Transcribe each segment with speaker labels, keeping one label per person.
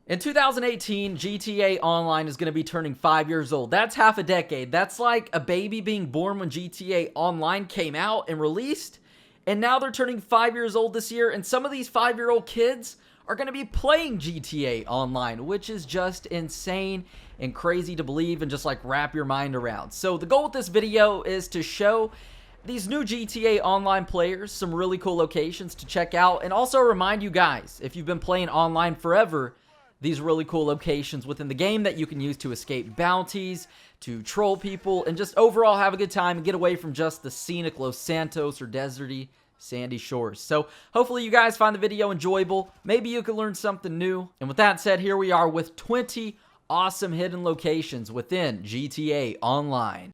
Speaker 1: In 2018, GTA Online is going to be turning 5 years old. That's half a decade. That's like a baby being born when GTA Online came out and released. And now they're turning 5 years old this year. And some of these 5-year-old kids are going to be playing GTA Online, which is just insane and crazy to believe and just like wrap your mind around. So the goal with this video is to show these new GTA Online players some really cool locations to check out. And also remind you guys, if you've been playing online forever, these really cool locations within the game that you can use to escape bounties, to troll people, and just overall have a good time and get away from just the scenic Los Santos or deserty sandy shores. So hopefully you guys find the video enjoyable. Maybe you can learn something new. And with that said, here we are with 20 awesome hidden locations within GTA Online.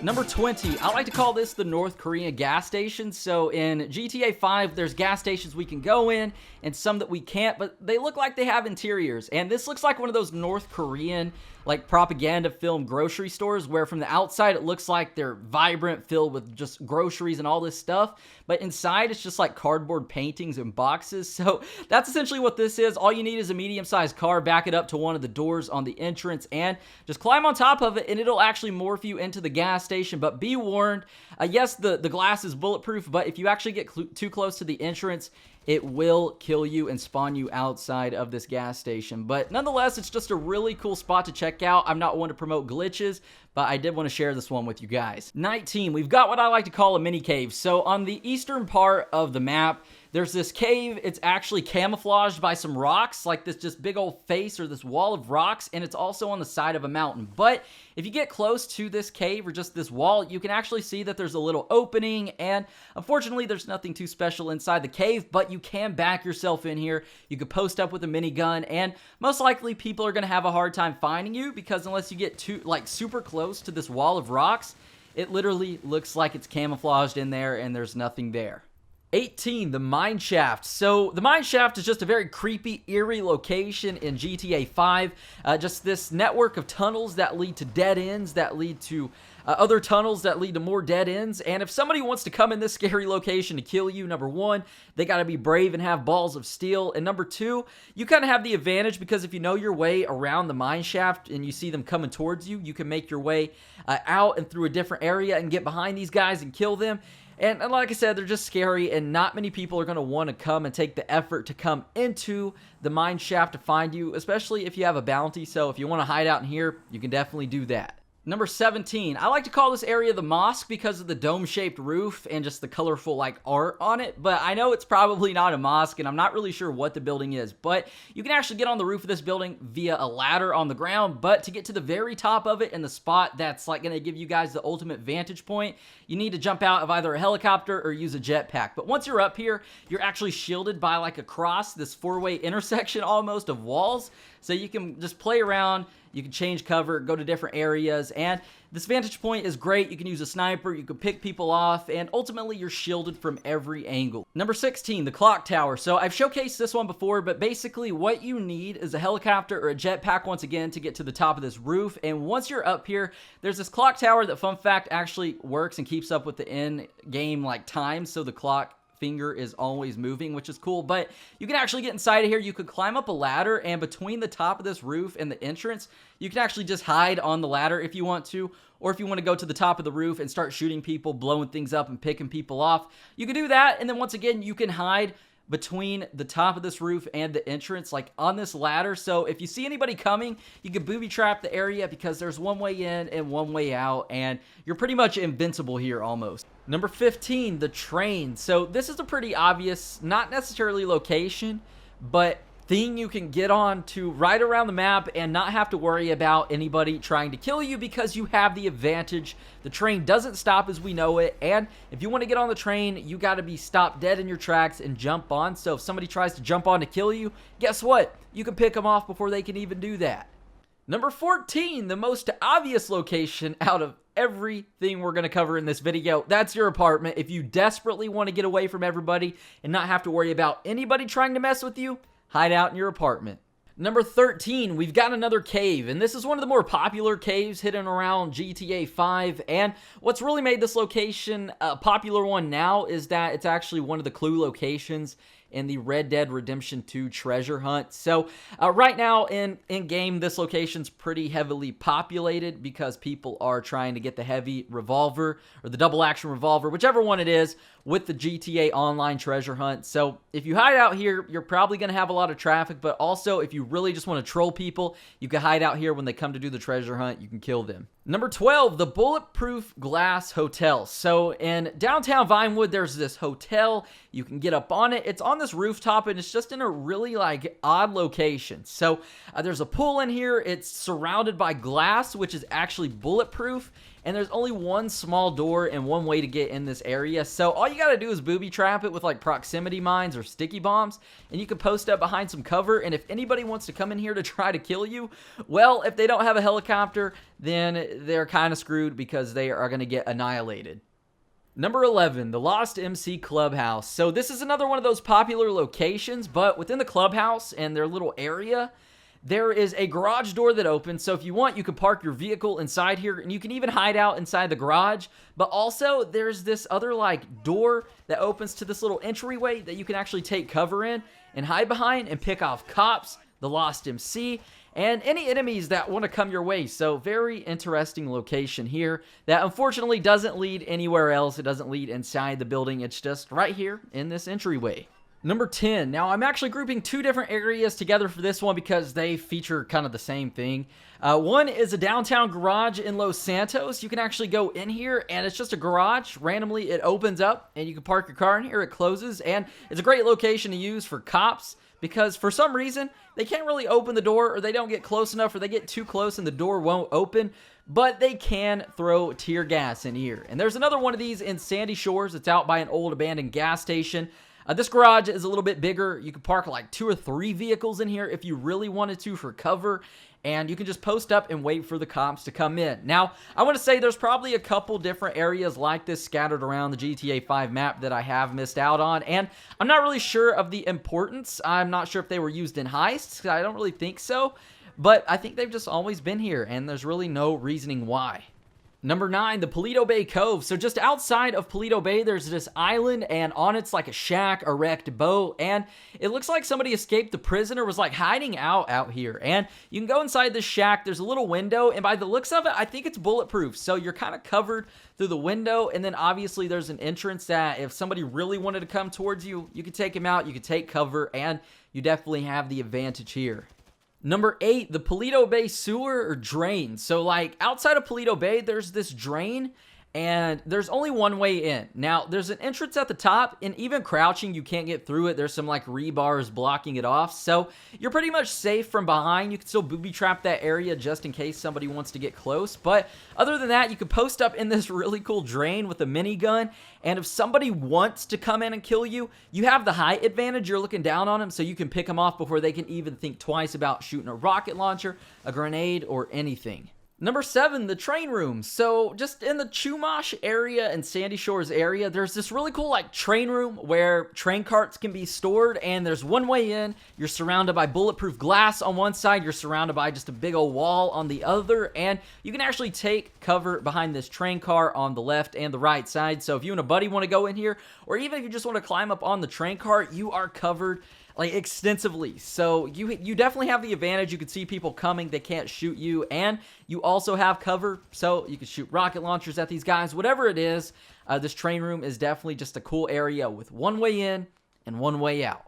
Speaker 1: Number 20, I like to call this the North Korean gas station. So in GTA 5, there's gas stations we can go in and some that we can't, but they look like they have interiors. And this looks like one of those North Korean like propaganda film grocery stores where from the outside it looks like they're vibrant, filled with just groceries and all this stuff, but inside it's just like cardboard paintings and boxes. So that's essentially what this is. All you need is a medium-sized car, back it up to one of the doors on the entrance, and just climb on top of it, and it'll actually morph you into the gas station. But be warned, yes, the glass is bulletproof, but if you actually get too close to the entrance, it will kill you and spawn you outside of this gas station. But nonetheless, it's just a really cool spot to check out. I'm not one to promote glitches, but I did want to share this one with you guys. 19, we've got what I like to call a mini cave. So on the eastern part of the map, there's this cave. It's actually camouflaged by some rocks, like this just big old face or this wall of rocks, and it's also on the side of a mountain. But if you get close to this cave or just this wall, you can actually see that there's a little opening, and unfortunately there's nothing too special inside the cave, but you can back yourself in here. You could post up with a minigun, and most likely people are going to have a hard time finding you because unless you get super close to this wall of rocks, it literally looks like it's camouflaged in there and there's nothing there. 18, the Mineshaft. So the Mineshaft is just a very creepy, eerie location in GTA 5. Just this network of tunnels that lead to dead ends, that lead to other tunnels that lead to more dead ends. And if somebody wants to come in this scary location to kill you, number one, they got to be brave and have balls of steel. And number two, you kind of have the advantage because if you know your way around the Mineshaft and you see them coming towards you, you can make your way out and through a different area and get behind these guys and kill them. And like I said, they're just scary, and not many people are going to want to come and take the effort to come into the Mineshaft to find you, especially if you have a bounty. So if you want to hide out in here, you can definitely do that. Number 17, I like to call this area the Mosque because of the dome-shaped roof and just the colorful like art on it, but I know it's probably not a mosque and I'm not really sure what the building is, but you can actually get on the roof of this building via a ladder on the ground, but to get to the very top of it and the spot that's like going to give you guys the ultimate vantage point, you need to jump out of either a helicopter or use a jetpack. But once you're up here, you're actually shielded by like a cross, this four-way intersection almost of walls, so you can just play around. You can change cover, go to different areas, and this vantage point is great. You can use a sniper, you can pick people off, and ultimately you're shielded from every angle. Number 16, the clock tower. So I've showcased this one before, but basically what you need is a helicopter or a jetpack once again to get to the top of this roof, and once you're up here, there's this clock tower that, fun fact, actually works and keeps up with the in-game like time, so the clock finger is always moving, which is cool. But you can actually get inside of here. You could climb up a ladder, and between the top of this roof and the entrance, you can actually just hide on the ladder if you want to, or if you want to go to the top of the roof and start shooting people, blowing things up and picking people off, you can do that. And then once again, you can hide between the top of this roof and the entrance, like on this ladder. So if you see anybody coming, you can booby trap the area because there's one way in and one way out, and you're pretty much invincible here almost. Number 15, the train. So this is a pretty obvious, not necessarily location, but thing you can get on to right around the map and not have to worry about anybody trying to kill you because you have the advantage. The train doesn't stop as we know it, and if you want to get on the train, you got to be stopped dead in your tracks and jump on. So if somebody tries to jump on to kill you, guess what? You can pick them off before they can even do that. Number 14, the most obvious location out of everything we're going to cover in this video. That's your apartment. If you desperately want to get away from everybody and not have to worry about anybody trying to mess with you, hide out in your apartment. Number 13, we've got another cave, and this is one of the more popular caves hidden around GTA 5, and what's really made this location a popular one now is that it's actually one of the clue locations in the Red Dead Redemption 2 treasure hunt. So right now in game, this location's pretty heavily populated because people are trying to get the heavy revolver or the double action revolver, whichever one it is, with the GTA Online treasure hunt. So if you hide out here, you're probably going to have a lot of traffic, but also if you really just want to troll people, you can hide out here when they come to do the treasure hunt. You can kill them. Number 12, the Bulletproof Glass Hotel. So in downtown Vinewood, there's this hotel. You can get up on it. It's on this rooftop, and it's just in a really odd location. So there's a pool in here. It's surrounded by glass, which is actually bulletproof. And there's only one small door and one way to get in this area. So all you gotta do is booby trap it with proximity mines or sticky bombs, and you can post up behind some cover. And if anybody wants to come in here to try to kill you, well, if they don't have a helicopter, then they're kind of screwed because they are gonna get annihilated. Number 11, the Lost Mc Clubhouse. So this is another one of those popular locations, but within the clubhouse and their little area, there is a garage door that opens, so if you want, you can park your vehicle inside here, and you can even hide out inside the garage, but also there's this other door that opens to this little entryway that you can actually take cover in and hide behind and pick off cops, the Lost MC, and any enemies that want to come your way. So very interesting location here that unfortunately doesn't lead anywhere else. It doesn't lead inside the building. It's just right here in this entryway. Number 10. Now, I'm actually grouping two different areas together for this one because they feature kind of the same thing. One is a downtown garage in Los Santos. You can actually go in here, and it's just a garage. Randomly, it opens up, and you can park your car in here. It closes, and it's a great location to use for cops because for some reason, they can't really open the door, or they don't get close enough, or they get too close and the door won't open. But they can throw tear gas in here. And there's another one of these in Sandy Shores. It's out by an old abandoned gas station. This garage is a little bit bigger. You can park 2 or 3 vehicles in here if you really wanted to for cover, and you can just post up and wait for the cops to come in. Now, I want to say there's probably a couple different areas like this scattered around the GTA 5 map that I have missed out on, and I'm not really sure of the importance. I'm not sure if they were used in heists. I don't really think so, but I think they've just always been here, and there's really no reasoning why. Number 9, the Pulido Bay Cove. So just outside of Pulido Bay, there's this island, and on it's a shack, a wrecked boat, and it looks like somebody escaped the prison or was hiding out here. And you can go inside this shack. There's a little window, and by the looks of it, I think it's bulletproof. So you're kind of covered through the window, and then obviously there's an entrance that if somebody really wanted to come towards you, you could take him out, you could take cover, and you definitely have the advantage here. Number 8, the Pulido Bay sewer or drain. So outside of Pulido Bay, there's this drain, and there's only one way in. Now, there's an entrance at the top, and even crouching, you can't get through it. There's some rebars blocking it off, so you're pretty much safe from behind. You can still booby trap that area just in case somebody wants to get close, but other than that, you can post up in this really cool drain with a minigun, and if somebody wants to come in and kill you, you have the height advantage. You're looking down on them, so you can pick them off before they can even think twice about shooting a rocket launcher, a grenade, or anything. Number 7, the train room. So just in the Chumash area and Sandy Shores area, there's this really cool train room where train carts can be stored, and there's one way in. You're surrounded by bulletproof glass on one side. You're surrounded by just a big old wall on the other, and you can actually take cover behind this train car on the left and the right side. So if you and a buddy want to go in here, or even if you just want to climb up on the train cart, you are covered extensively. So you definitely have the advantage. You can see people coming, they can't shoot you, and you also have cover, so you can shoot rocket launchers at these guys. Whatever it is, this train room is definitely just a cool area with one way in and one way out.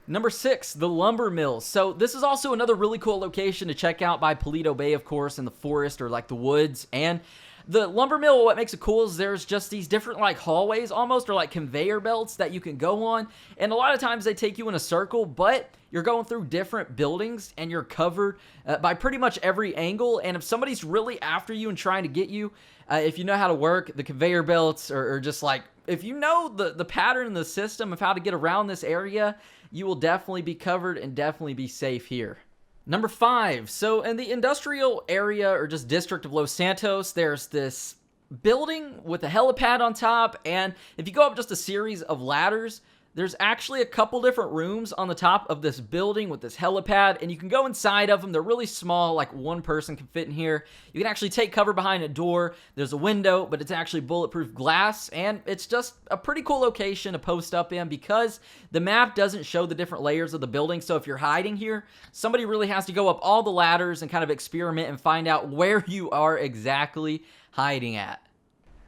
Speaker 1: Number 6, the lumber mill. So this is also another really cool location to check out by Pulido Bay, of course, in the forest or the woods. And the lumber mill, what makes it cool is there's just these different hallways almost, or conveyor belts that you can go on, and a lot of times they take you in a circle, but you're going through different buildings and you're covered by pretty much every angle. And if somebody's really after you and trying to get you, if you know how to work the conveyor belts, or just if you know the pattern and the system of how to get around this area, you will definitely be covered and definitely be safe here. Number 5, so in the industrial area or just district of Los Santos, there's this building with a helipad on top, and if you go up just a series of ladders, there's actually a couple different rooms on the top of this building with this helipad, and you can go inside of them. They're really small, like one person can fit in here. You can actually take cover behind a door. There's a window, but it's actually bulletproof glass, and it's just a pretty cool location to post up in because the map doesn't show the different layers of the building. So if you're hiding here, somebody really has to go up all the ladders and kind of experiment and find out where you are exactly hiding at.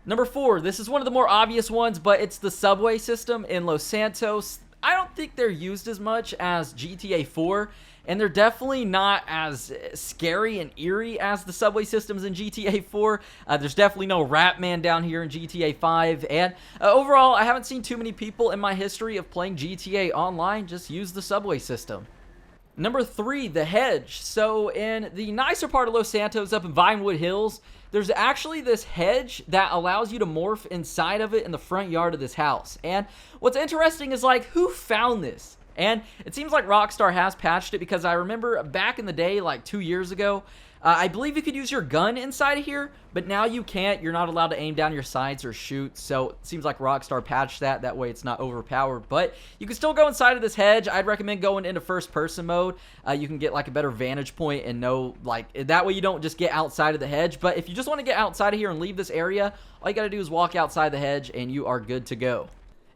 Speaker 1: Number 4, this is one of the more obvious ones, but it's the subway system in Los Santos. I don't think they're used as much as GTA 4, and they're definitely not as scary and eerie as the subway systems in GTA 4. There's definitely no Rat Man down here in GTA 5, and overall, I haven't seen too many people in my history of playing GTA Online just use the subway system. Number 3, the Hedge. So in the nicer part of Los Santos up in Vinewood Hills, there's actually this hedge that allows you to morph inside of it in the front yard of this house. And what's interesting is, like, who found this? And it seems like Rockstar has patched it because I remember back in the day, like 2 years ago, I believe you could use your gun inside of here, but now you can't. You're not allowed to aim down your sights or shoot, so it seems like Rockstar patched that. That way it's not overpowered, but you can still go inside of this hedge. I'd recommend going into first-person mode. You can get, like, a better vantage point and know, like, that way you don't just get outside of the hedge, but if you just want to get outside of here and leave this area, all you got to do is walk outside the hedge, and you are good to go.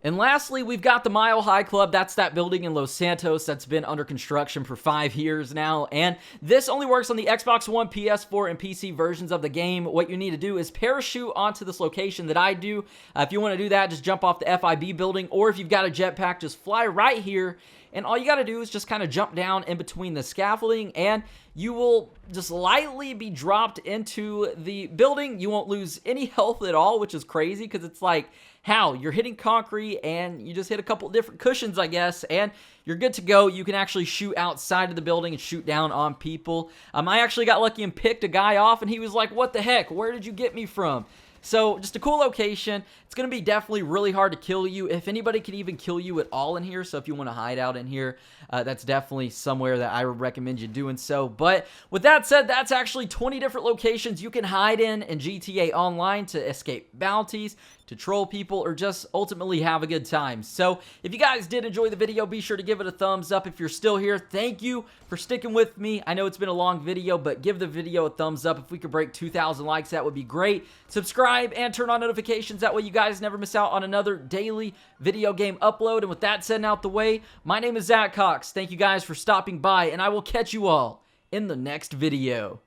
Speaker 1: And lastly, we've got the Mile High Club. That's that building in Los Santos that's been under construction for 5 years now. And this only works on the Xbox One, PS4, and PC versions of the game. What you need to do is parachute onto this location that I do. If you want to do that, just jump off the FIB building. Or if you've got a jetpack, just fly right here. And all you got to do is just kind of jump down in between the scaffolding, and you will just lightly be dropped into the building. You won't lose any health at all, which is crazy because it's like, how? You're hitting concrete and you just hit a couple different cushions, I guess, and you're good to go. You can actually shoot outside of the building and shoot down on people. I actually got lucky and picked a guy off, and he was like, what the heck? Where did you get me from? So, just a cool location. It's going to be definitely really hard to kill you, if anybody can even kill you at all in here. So, if you want to hide out in here, that's definitely somewhere that I would recommend you doing so. But, with that said, that's actually 20 different locations you can hide in GTA Online to escape bounties, to troll people, or just ultimately have a good time. So, if you guys did enjoy the video, be sure to give it a thumbs up. If you're still here, thank you for sticking with me. I know it's been a long video, but give the video a thumbs up. If we could break 2,000 likes, that would be great. Subscribe and turn on notifications. That way you guys never miss out on another daily video game upload. And with that said and out the way, my name is Zach Cox. Thank you guys for stopping by, and I will catch you all in the next video.